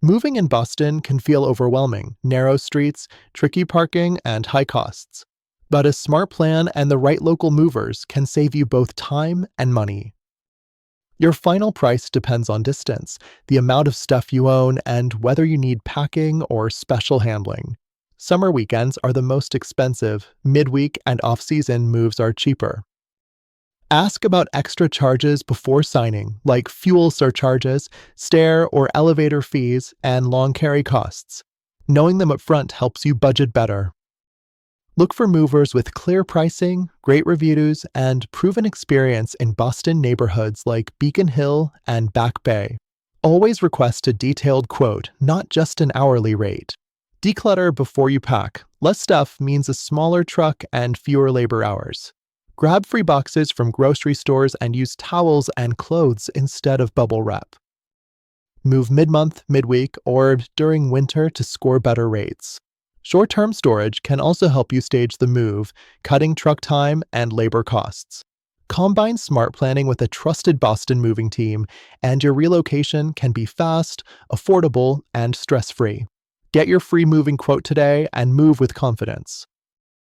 Moving in Boston can feel overwhelming: narrow streets, tricky parking, and high costs. But a smart plan and the right local movers can save you both time and money. Your final price depends on distance, the amount of stuff you own, and whether you need packing or special handling. Summer weekends are the most expensive, midweek and off-season moves are cheaper. Ask about extra charges before signing, like fuel surcharges, stair or elevator fees, and long carry costs. Knowing them up front helps you budget better. Look for movers with clear pricing, great reviews, and proven experience in Boston neighborhoods like Beacon Hill and Back Bay. Always request a detailed quote, not just an hourly rate. Declutter before you pack. Less stuff means a smaller truck and fewer labor hours. Grab free boxes from grocery stores and use towels and clothes instead of bubble wrap. Move mid-month, midweek, or during winter to score better rates. Short-term storage can also help you stage the move, cutting truck time and labor costs. Combine smart planning with a trusted Boston moving team, and your relocation can be fast, affordable, and stress-free. Get your free moving quote today and move with confidence.